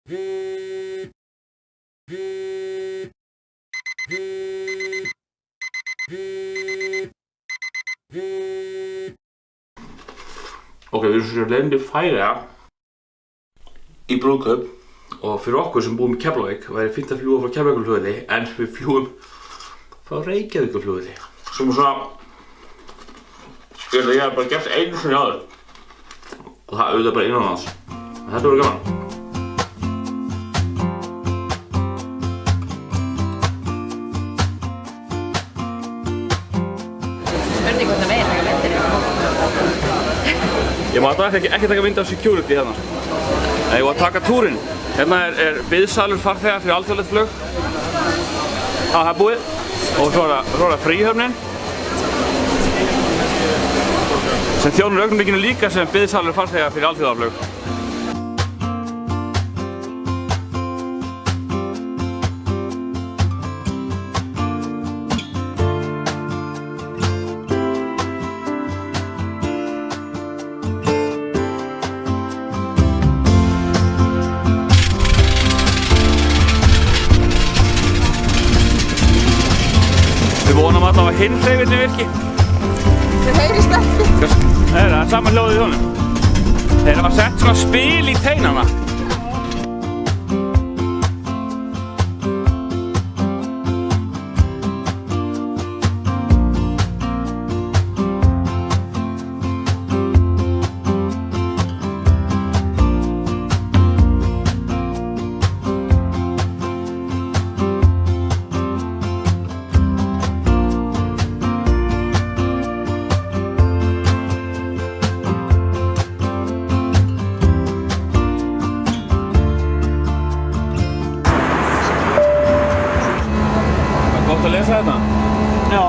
Ok, við erum svo leiðin til Færeyja í brúðkaup og fyrir okkur sem búum í Keflavík væri fínt að fljúga frá Keflavíkurflugvelli en við fljúgum frá Reykjavíkurflugvelli sem er svona ég hef bara gert einu sinni áður og það auðvitað bara innanlands en þetta verður gaman. Spurning hvort það meginn taka myndir Ég má alltaf ekki taka mynd af security hérna. Ég var að taka túrinn. Hérna er biðsalur farþega fyrir alþjóðlegt flug. Það er búið. Og svo er það fríhöfnin. Sem þjónar augnablikinu líka sem biðsalur farþega fyrir alþjóðaflug. Við vonum allavega að hinn hreyfirni virki. Það heyrist ekki. Það er sama hljóðið í honum. Þeir hafa sett svona spil í teinana. Gott að lesa þetta? Já,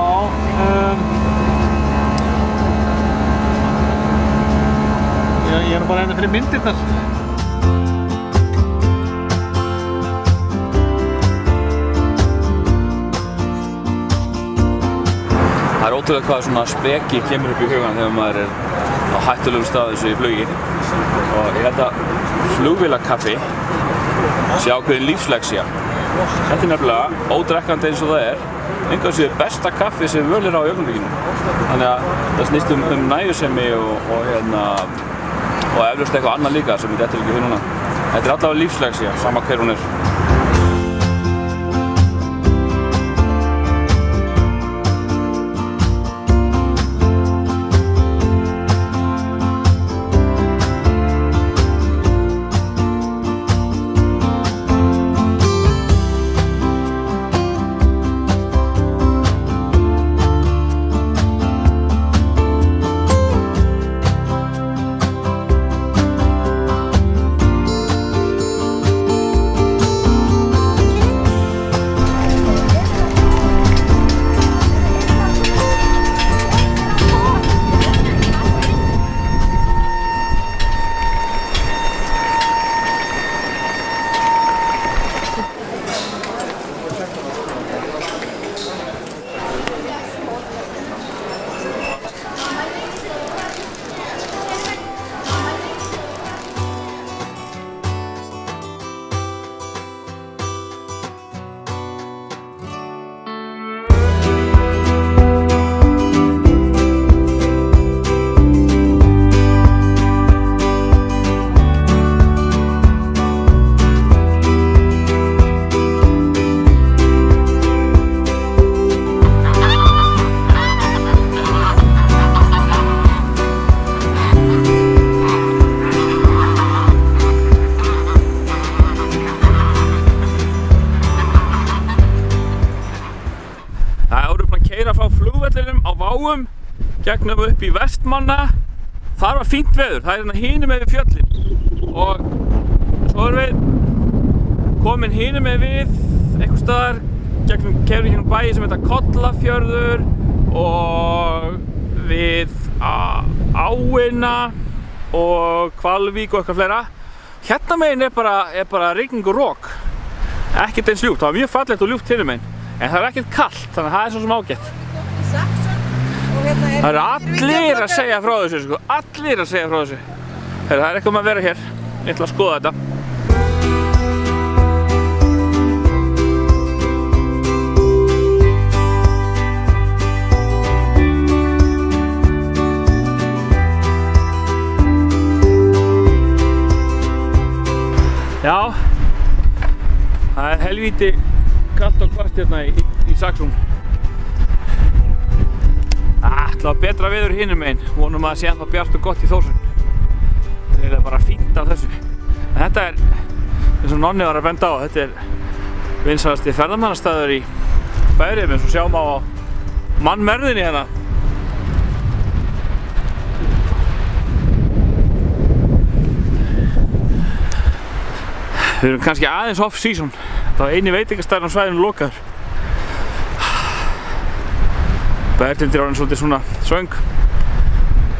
ég er bara fyrir myndirnar. Það er ótrúlega hvað svona spreki kemur upp í hugan þegar maður er á hættulegum stað þessu í flugi og ég held að flugvélakaffi sé ákveðin lífslexía. Þetta er nefnilega ódrekkandi eins og það er engan sér besta kaffi sem völ er á í augnablikinu. Þannig að það snýst nægjusemi og eflaust eitthvað annað líka sem ég dettur ekki í hug núna. Þetta er allavega lífslexía, sama hver hún er. Gegnum upp í Vestmanna. Þar var fínt veður, það er hérna hinum með við fjöllin og svo erum við komin hinum með við einhvers staðar gegnum bæi sem heita Kollafjörður og við Áina og Hvalvík og eitthvað fleira. Hérna megin er bara rigning og rok. Ekkert eins ljúft, það var mjög fallegt og ljúft hinum megin en það er ekkert kalt, þannig að það er svo sem ágætt. Það eru allir að segja frá þessu, sko. Allir að segja frá þessu. Það er eitthvað að vera hér. Ég ætla að skoða þetta. Já, það er helvíti kalt og hvasst hérna í Saxum. Það var betra veður hinum megin, vonum að það sé ennþá bjart og gott í Þórshöfn. Það er eiginlega bara fínt af þessu. En þetta er, eins og Nonni var að benda á, þetta er vinsælasti ferðamannastaður í Færeyjum, eins og sjáum á mannmergðinni hérna. Við erum kannski aðeins off-season. Það var eini veitingastæðurinn á svæðinu lokaður. Berghildur er orðin svolítið svona svöng.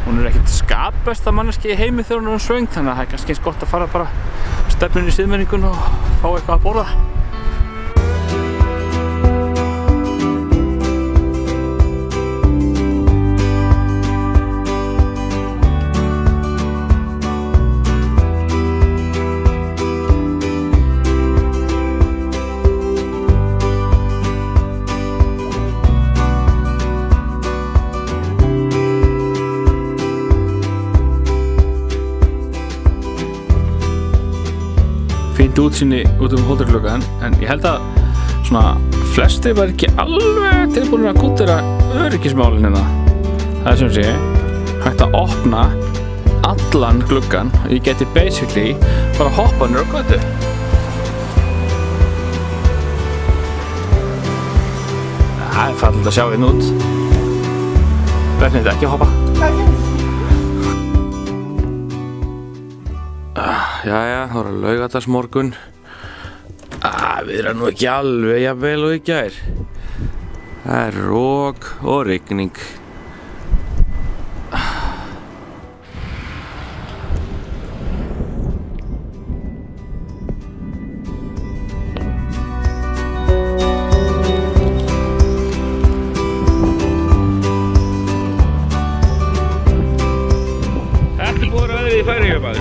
Hún er ekkert skapbesta manneskja í heimi þegar hún er orðin svöng, þannig að það er kannski eins gott að fara bara stefnun í siðmenningun og fá eitthvað að borða. Fínt útsýni út hótelgluggann, en ég held að svona flestir var ekki alveg tilbúinir að kúttera öryggismálin hérna. Það er sem sé hægt að opna allan gluggann og ég geti basically bara hoppa niður á götu. Það er fallegt að sjá hérna út. Berghildur, ekki að hoppa. Jæja, þá er laugardagsmorgun. Við erum nú ekki alveg jafnvel og í gær. Það er rok og rigning. Þetta er búið veðrið í Færeyjum, maður.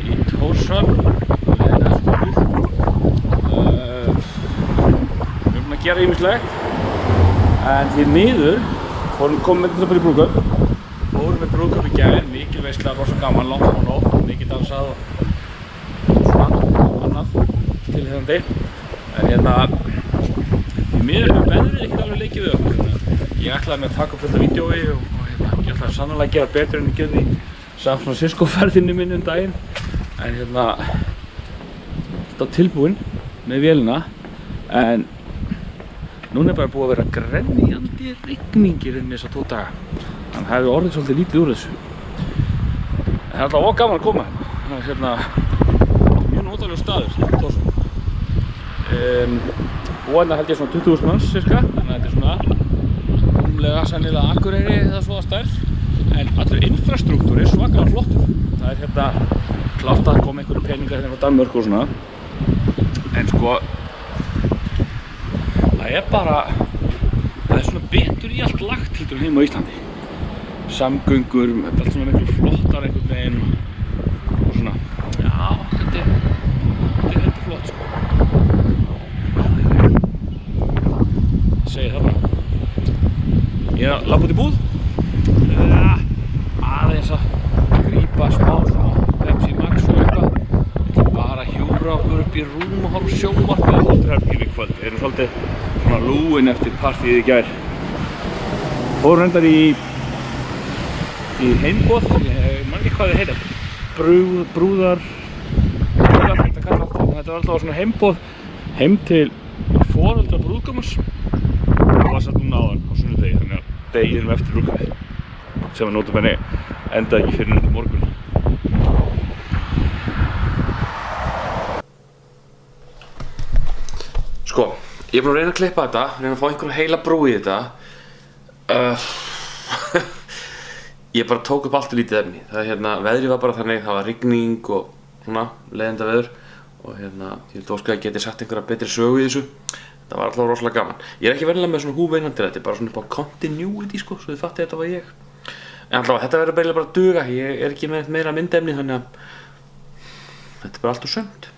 Í Þórshöfn við erum að gera ýmislegt, en því miður komum við þetta bara í brúðkaup. Fórum við brúðkaup í gær, mikil veisla, rosa gaman, langt á nótt, mikið dansað og svona annað tilheyðandi. En hérna, því miður hefur veðrið ekkert alveg leikið við okkur. Ég ætlaði mér að taka upp þetta vídeói og ég ætlaði sannarlega að gera betur en ég gerði í San Francisco ferðinni minni daginn, en hérna þetta tilbúinn með vélina, en núna er bara búið að vera grenjandi rigningir inn í þessa 2 daga, þannig að það hefur orðið svolítið lítið úr þessu. En það er alltaf gaman að koma, það er hérna mjög notalegur staður, Þórshöfn. Búinn held ég svona 20.000 manns cirka, þannig að þetta er svona rúmlega sennilega Akureyri eða svo að stærð. En allur infrastruktúr er svakalega flottur. Það er hérna klárt að það kom einhverju peningar hérna frá Danmörku og svona. En sko, það er bara, það er svona betur í allt lagt heldur en heima á Íslandi. Samgöngur, þetta er allt svona miklu flottar einhvern veginn og svona. Já, þetta er heldur flott sko. Ég segi það bara. Ég er að labba út í búð. Aðeins að grípa smá svona Pepsi Max og eitthvað. Við ætlum bara að hjúfra okkur upp í rúm og horfa sjónvarpið á hótelherberginu í kvöld. Við erum svolítið svona lúin eftir partíið í gær. Fórum reyndar í heimboð, ég man ekki hvað þið heita. Brúðar, þetta kallast. Þetta var alltaf svona heimboð heim til foreldra brúðgumans. Það var satt núna áðan á sunnudegi, þannig að deginum eftir brúðkaupið, sem að nota benni endaði ekki fyrir þetta morgun. Sko, ég er búinn að reyna að klippa þetta, reyna að fá einhverja heila brú í þetta. Ég bara tók upp allt og lítið efni. Það er hérna, veðrið var bara þannig, það var rigning og svona, leiðinda veður. og hérna, ég vil óska að ég geti sagt einhverja betri sögu í þessu. Það var alltaf rosalega gaman. Ég er ekki venjulega með svona húfeinandi, þetta er bara svona upp á continuity sko, svo þið fattið þetta var ég. En alltaf þetta verður bara að duga, ég er ekki með meira myndefni þannig að þetta er bara allt og sumt.